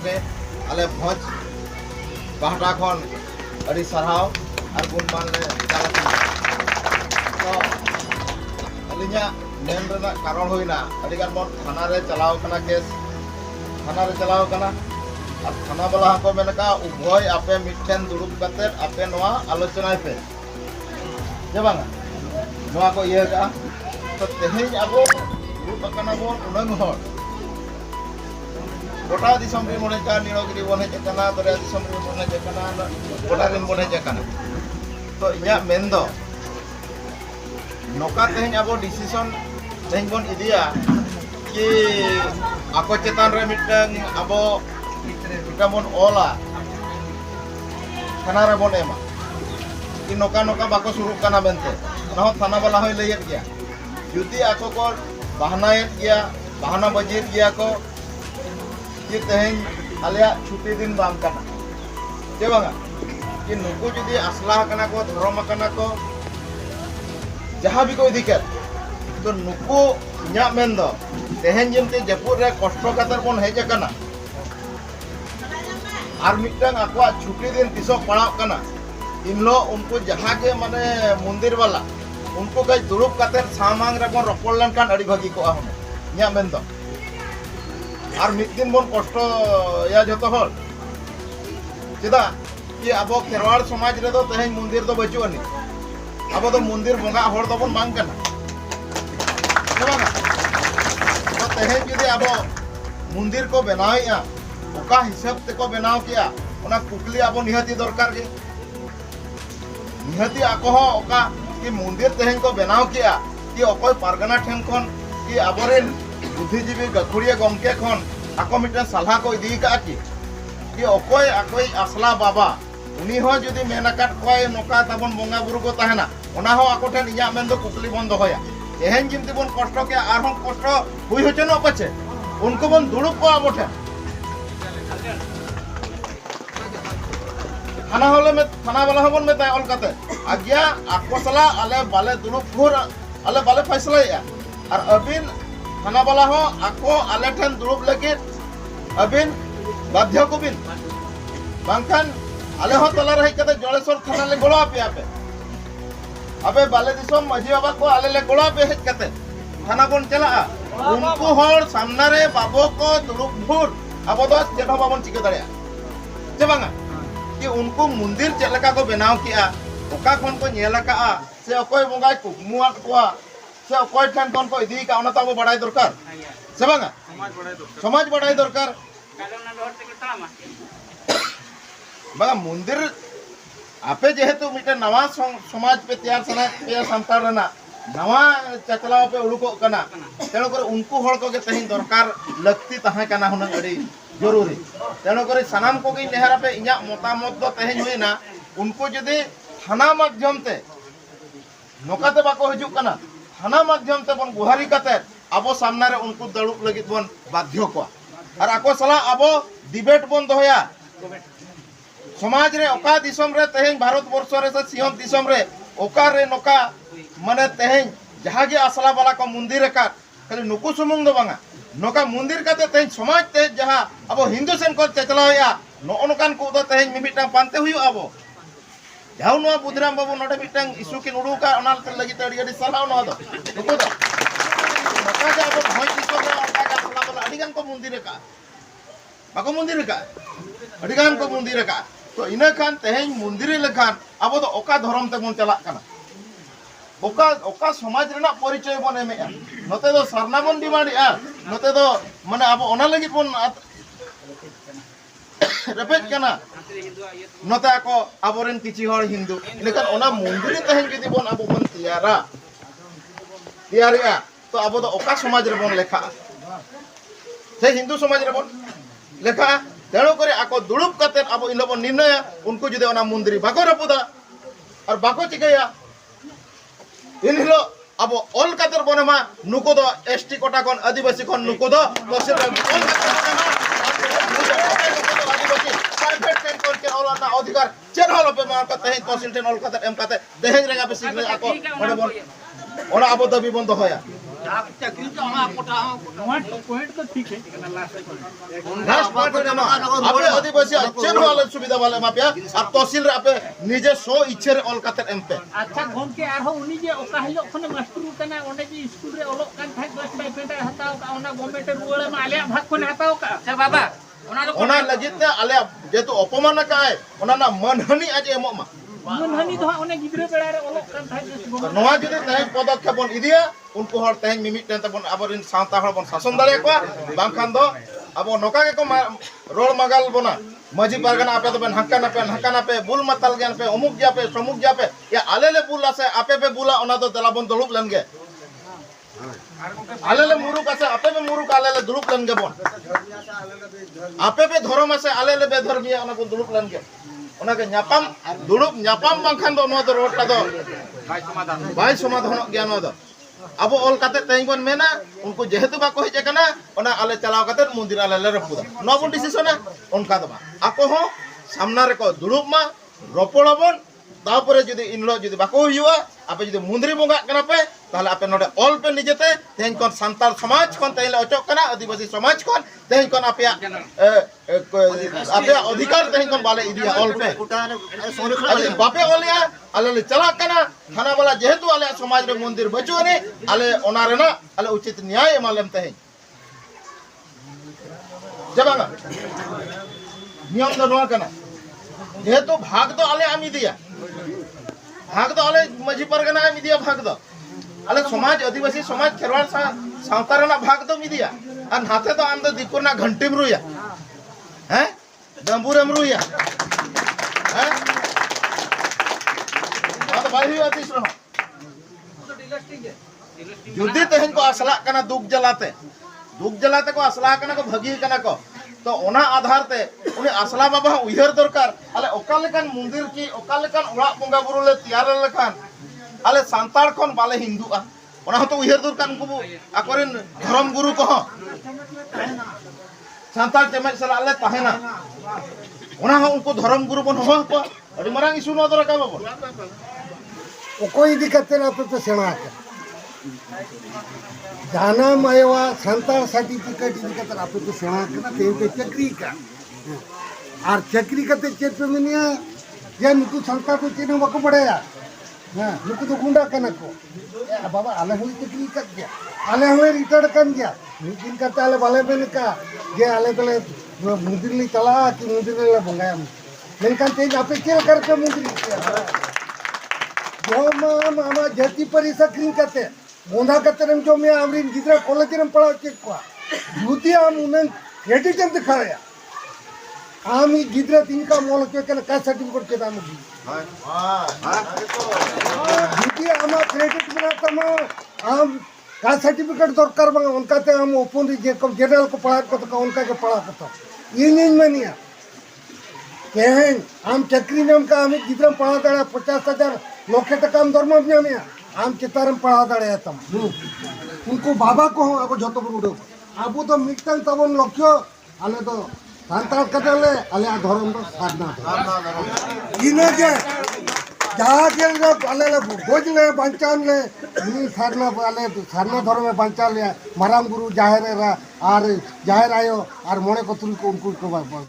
के आले भोज बाहटा खन अड़ी सरहाव और गुणमान ले जालती तो अलिया मेन रेना कारण होइना अड़ी गान बोन थाना रे चलाव कना केस थाना रे चलाव कना और थाना वाला को मेनका उभय आपे मिठेन दुरुब कते आपे नोआ आलोचना पे जे बांगा नोआ को ये का तो तेहेज आबो दुरुब कना बोन उनंग हर गोटा दिसम रे मोने का नीलगिरी बोने जकना दरिया दिसम रे मोने जकना गोटा रिन बोने जकना तो इया मेंदो नोका तेहेज आबो डिसीजन तेहेज बोन इदिया कि ako चेतान रे मिटंग आबो kita bon ola थाना रे बोन एमा कि नोका नोका बाको सुरु कना बेनते नहो थाना वाला होय लयत गया जुदी आको को बहानायत गया बहाना बजेत गया को कि तेहेन आलिया छुट्टी दिन बाम कना जे बांगा कि नुकु जुदी असला कना को धर्म कना को जहां भी को इदिकर तो नुकु nya mendo तेहेन जमते जपुर रे कष्ट कतर बोन हेज कना और मिटंग आकुआ छुट्टी दिन तिसो पड़ाव कना इनलो उनको जहां के माने मंदिर वाला उनको कई दुरुब कते सामांग रे बोन रपड़ लन कान अड़ी भागी को आहुन nya मेंदो और मिट दिन बोन कष्ट या जतो हर चेदा कि अब खेरवाड़ समाज रे दो तेहेन मंदिर दो बचु अनि अब तो मंदिर बंगा हर दो बोन मांग कना तो तेहेन जुदी अब मंदिर को बनाया ओका हिसाब ते को बनाव किया ओना कुकली अब निहती दरकार के निहती आको हो ओका कि मंदिर तेहेन को बनाव किया कि ओकोय पारगना ठेन खन कि आबरेन बुद्धिजीवी गखुड़िया गमके खन आको मिटन सलाह को इदी का कि ओकोय आकोय असला बाबा उनी हो जुदी मेनाकाट कोय नोका ताबन बंगा बुरु को ताहेना ओना हो आको ठेन इया मेन दो कुकली बन दोया तेहेन जिमती बन कष्ट के आर हम कष्ट हुई होचनो पछे उनको बन दुड़ुब को आबो ठेन थाना होले में थाना वाला हबन में ताय ऑल कते आज्ञा आकोसला आले बाले दुरुब फुर आले बाले फैसला या और अबिन थाना वाला हो आको आले ठन दुरुब लगे अबिन बाध्य को बिन बांखान आले हो तला रही कते जलेश्वर थाना ले गोला पे आपे अबे बाले दिसम मजी बाबा को आले ले गोला पे हेज कते थाना बन चला उनको होर सामना रे बाबो को दुरुब फुर अब तो जेठो बाबन चिके दड़या जे बांगा कि उनको मंदिर चलका को बनाव किया ओका खन को नेलका से अकोय बंगाय कुमुआ कोआ से अकोय ठन कोन को इदी का ओना तो बड़ाई दरकार से बांगा समाज बड़ाई दरकार बांगा मंदिर आपे जेहेतु मिटे नवा समाज पे तैयार सना पे संतार ना नवा चचलाव पे उड़ुको कना तेनो करे उनको हड़ को के तहिन दरकार लगती तहा कना हुन अड़ी जरूरी तेनो करे सनाम को के नेहरा पे इया मतामत दो तहिन होइना उनको जदि थाना माध्यम ते नोकाते बाको हजु कना थाना माध्यम ते बन गुहारी कते आबो सामना रे उनको दड़ुक लगित बन बाध्य को और आको सला आबो डिबेट बन दोया समाज रे ओका दिसम रे तहिन भारत वर्ष रे से सिंह दिसम रे ओका रे नोका माने तेहेन जहां गे असला वाला को मंदिर का खाली नुकु सुमुंग दो बांगा नोका मंदिर का तेहेन समाज ते जहां अब हिंदू सेन को चचलाया नो नोकान को दो तेहेन मिमिटा पानते हुई अब जाउ नो बुधराम बाबू नोडे मिटंग इशू के नुडुका ओना लगी तड़ी अड़ी सलाव नो दो नुकु दो नोका जा अब भई दिसो रे ओका का असला वाला अडिगान को मंदिर का बाको मंदिर का अडिगान को मंदिर का तो इना खान तेहेन मंदिर लेखान अब तो ओका धर्म ते मन चला कना ओका ओका समाज रेना परिचय बन एमे नते दो सरना बन डिमांडिया नते दो माने अब ओना लगी बन रेपेज कना नते आको आबोरेन किछि हर हिंदू लेकिन ओना मंदिर तेहेन जदि बन अब बन तैयारिया तो अब तो ओका समाज रे बन लेखा से हिंदू समाज रे बन लेखा तेणु करे आको दुड़ुब कते अब इनो बन निर्णय उनको जदि ओना मंदिर बाको रपुदा और बाको चिकया इन हिलो अब ऑल कतर बनेमा नुको दो एसटी कोटा कोन आदिवासी कोन नुको दो तहसील ऑल कतर बनेमा आदिवासी प्राइवेट टेन कोन के ऑल ना अधिकार चेन हल पे मार कते तहसील टेन ऑल कतर एम कते देहेज रेगा पे सिग्न आको ओडे बन ओना अब दबी बंद होया पॉइंट तो ठीक है लास्ट पॉइंट हो जाना आपे आदिवासी चेन वाले सुविधा वाले मापिया अब तहसील रे आपे निजे सो इच्छे रे ऑल काते एमपे अच्छा गोमके आरो उनी जे ओका हिलो खने मास्टर कना ओंडे जे स्कूल रे ओलोक कान थाय बस बाय पेटा हताओ का ओना गवर्नमेंट रुवाले मा आले भाग कोने हताओ का अच्छा बाबा ओना लगित ने आले जेतु अपमान काय ओना ना मनहनी आज एमो मा मनहनी तो ओने गिद्रे बेड़ा रे ओलोक कान थाय बस नवा जदि तहे पदक्षेप बन इदिया उनको हर तहे मिमिट टेन तबन आबरिन सावता हर बन शासन दारे को बांखान दो अब नोका के को रोड मगाल बना मजी पारगना आपे तो हक्का पे बुल मतल ज्ञान पे अमुक जा पे समुक जा पे या आलेले बुल आसे आपे पे बुला ओना तो दला बन दुलुप लनगे आलेले मुरुक आसे आपे पे मुरुक आलेले दुलुप लनगे बन आपे पे धर्म आसे आलेले बेधर्मिया ओना को दुलुप लनगे ओना के न्यापाम दुलुप न्यापाम बांखान दो नो तो रोड ता दो बाय समाधान ज्ञान दो अब ऑल काते तें बन मेना उनको जेहेतु बाको हेजे कना ओना आले चलाव काते मंदिर आले ले रपुदा नो बन डिसीजन उनका दबा आको हो सामना रे को दुलुप मा रोपड़बन तापरे जदि इनलो जदि बाको हुआ आपे जदि मुंदरी बोंगा कना पे ताले आपे नोडे ऑल पे निजेते तें कोन संताल समाज कोन तें ले अचोक कना आदिवासी समाज कोन तें कोन आपे अधिकार तें कोन बाले इदिया ऑल पे बापे ओलिया आले ले चला कना थाना वाला जेहेतु आले समाज रे मंदिर बचो ने आले ओना रे ना आले उचित न्याय एमालेम तें जबांगा नियम दो नोआ कना जेहेतु भाग तो आले आमी दिया भाग तो आले मजी परगना आमी दिया भाग दो आले समाज आदिवासी समाज खेरवाड़ सावतारना भाग तो मिदिया और नाते तो आम तो दिकुरना घंटीम रुया हैं दंबुरम रुया हैं बात बाई हुआ तीसरो जुदी तेहन को असला कना दुख जलाते को असला कना को भगी कना को तो ओना आधार ते उनी असला बाबा उयहर दरकार आले ओकालेकान मंदिर की ओकालेकान ओड़ा बोंगा बुरु ले तैयार लेखान आले सांतार खन बाले हिंदुआ ओना तो उयहर दरकार उनको आकोरिन धर्म गुरु को सांतार चमेज सला आले ताहेना ओना हो उनको धर्म गुरु बन हो को अडी मरांग इशू नो दरकार बाबा ओको इदी कते ना पे सेना जाना मयवा संतार सर्टिफिकेट इदी कते आपे तो सेना करना ते पे चक्री का और चक्री कते चेत पे मिनिया जे नुकु संतार को चेन बको पड़ेया हां नुकु तो गुंडा कना को बाबा आले हुई चक्री कर गया आले हुई रिटर्न कर गया दिन का ताले वाले में का जे आले तले मंदिर ली चला कि मंदिर ले बंगाया लेकिन तेज आपे चेल करके मंदिर जो मामा जति परी सक्रिंग करते मोंधा करते जो मैं आवरी गिद्रा कॉलेज रे पढ़ा के को युति आम उन क्रेडिट हम दिखाया आम गिद्रा तीन का मोल के का सर्टिफिकेट के दाम दी हां युति आम क्रेडिट बना तम आम का सर्टिफिकेट दरकार बंग उनका ते हम ओपन जे कम जनरल को पढ़ा को तो उनका के पढ़ा को ये नहीं मानिया कहन आम चक्री में का हम गिद्रा पढ़ा दड़ा 50,000 लोके तक हम धर्म में आम चितारम पढ़ा दड़े तम उनको बाबा को अब जो तो उड़ो अब तो मिटन तबन लक्ष्य आले तो सांताल कतले आले धर्म तो साधना इने के जाके आले गोजले बंचाले नी साधना आले साधना धर्म में बंचा ले माराम गुरु जाहेर रा और जाहेर आयो और मोने को तुल को उनको